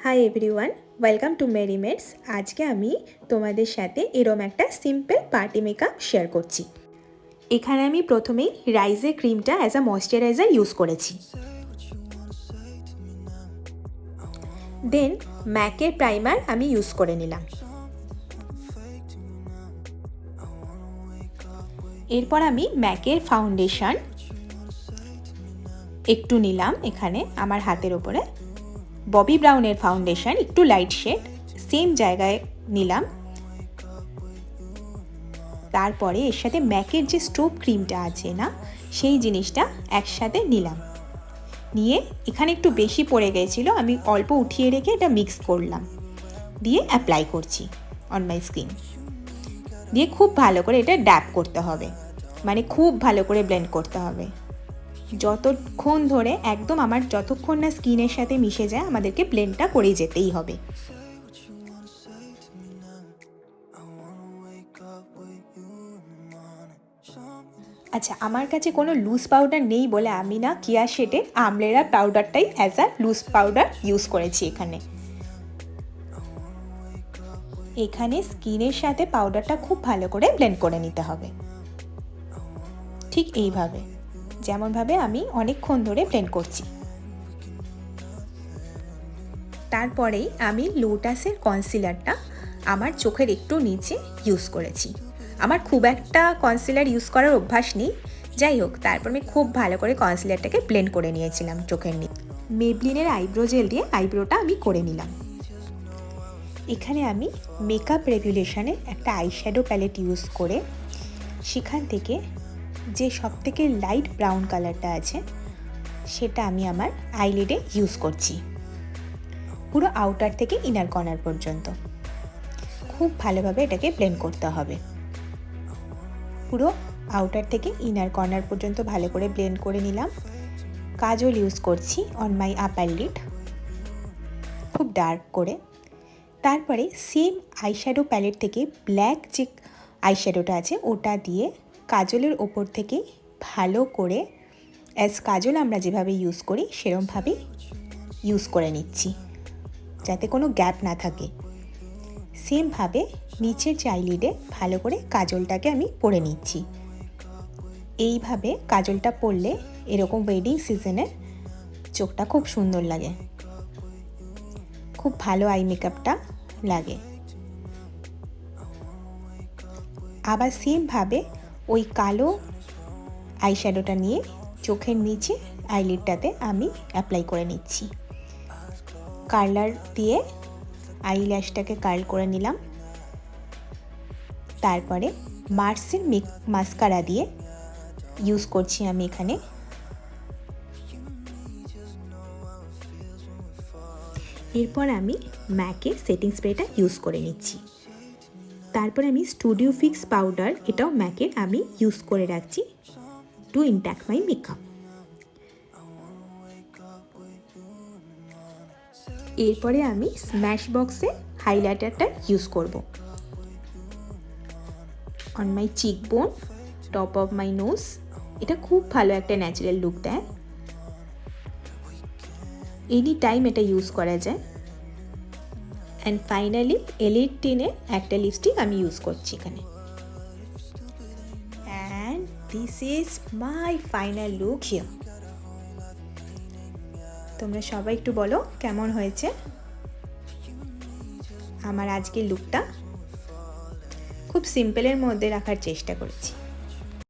High everyone, welcome to Mary Meds. আজকে আমি তোমাদের সাথে এরম একটা সিম্পল পার্টি মেকআপ শেয়ার করছি। এখানে আমি প্রথমেই রাইজের ক্রিমটা অ্যাজ আ ময়শ্চারাইজার ইউজ করেছি। দেন ম্যাকের প্রাইমার আমি ইউজ করে নিলাম। এরপর আমি ম্যাকের ফাউন্ডেশন একটু নিলাম এখানে আমার হাতের ওপরে। ববি ব্রাউনের ফাউন্ডেশন একটু লাইট শেড সেম জায়গায় নিলাম। তারপরে এর সাথে ম্যাকের যে স্ট্রোব ক্রিমটা আছে না, সেই জিনিসটা একসাথে নিলাম। নিয়ে এখানে একটু বেশি পড়ে গেছিলো, আমি অল্প উঠিয়ে রেখে এটা মিক্স করলাম, দিয়ে অ্যাপ্লাই করছি অন মাই স্কিন। দিয়ে খুব ভালো করে এটা ড্যাব করতে হবে, মানে খুব ভালো করে ব্লেন্ড করতে হবে। যতক্ষণ ধরে একদম আমার যতক্ষণ না স্কিনের সাথে মিশে যায় আমাদেরকে ব্লেন্ডটা করে যেতেই হবে। আচ্ছা, আমার কাছে কোনো লুজ পাউডার নেই বলে আমি না কিয়া শেডের আমলেরা পাউডারটাই as a loose powder use করেছি। এখানে স্কিনের সাথে পাউডারটা খুব ভালো করে ব্লেন্ড করে নিতে হবে, ঠিক এইভাবে, যেমনভাবে আমি অনেকক্ষণ ধরে ব্লেন্ড করছি। তারপরেই আমি লোটাসের কনসিলারটা আমার চোখের একটু নিচে ইউজ করেছি। আমার খুব একটা কনসিলার ইউজ করার অভ্যাস নেই, যাই হোক তারপর আমি খুব ভালো করে কনসিলারটাকে ব্লেন্ড করে নিয়েছিলাম চোখের নিচে। মেবলিনের আইব্রো জেল দিয়ে আইব্রোটা আমি করে নিলাম। এখানে আমি মেকআপ রেগুলেশনের একটা আইশ্যাডো প্যালেট ইউজ করে সেখান থেকে যে সবথেকে লাইট ব্রাউন কালারটা আছে সেটা আমি আমার আইলিডে ইউজ করছি, পুরো আউটার থেকে ইনার কর্নার পর্যন্ত। খুব ভালোভাবে এটাকে ব্লেন্ড করতে হবে, পুরো আউটার থেকে ইনার কর্নার পর্যন্ত ভালো করে ব্লেন্ড করে নিলাম। কাজল ইউজ করছি অন মাই আপার লিড, খুব ডার্ক করে। তারপরে সেম আইশ্যাডো প্যালেট থেকে ব্ল্যাক যে আইশ্যাডোটা আছে ওটা দিয়ে কাজলের ওপর থেকে ভালো করে অ্যাজ কাজল আমরা যেভাবে ইউজ করি সেরকমভাবেই ইউজ করে নিচ্ছি, যাতে কোনো গ্যাপ না থাকে। সেমভাবে নিচের যে আইলিডে ভালো করে কাজলটাকে আমি পরে নিচ্ছি। এইভাবে কাজলটা পরলে এরকম ওয়েডিং সিজনে চোখটা খুব সুন্দর লাগে, খুব ভালো আই মেকআপটা লাগে। আবার সেমভাবে ওই কালো আইশ্যাডোটা নিয়ে চোখের নিচে আইলিডটাতে আমি অ্যাপ্লাই করে নিচ্ছি। কার্লার দিয়ে আইল্যাশটাকে কার্ল করে নিলাম। তারপরে মার্সের মাস্কারা দিয়ে ইউজ করছি আমি এখানে। এরপর আমি ম্যাকের সেটিং স্প্রেটা ইউজ করে নিচ্ছি। তারপরে আমি স্টুডিও ফিক্স পাউডার, এটাও ম্যাকের, আমি ইউজ করে রাখছি টু ইনট্যাক্ট মাই মেকআপ। এরপরে আমি স্ম্যাশ বক্সে হাইলাইটারটা ইউজ করব on my cheekbone, top of my nose. এটা খুব ভালো একটা ন্যাচারাল লুক দেয়, এনি টাইম এটা ইউজ করা যায়। অ্যান্ড ফাইনালি এলিটিনের একটা লিপস্টিক আমি ইউজ করছি এখানে। And this is my final look here. তোমরা সবাই একটু বলো কেমন হয়েছে আমার আজকের লুকটা। খুব সিম্পলের মধ্যে রাখার চেষ্টা করেছি।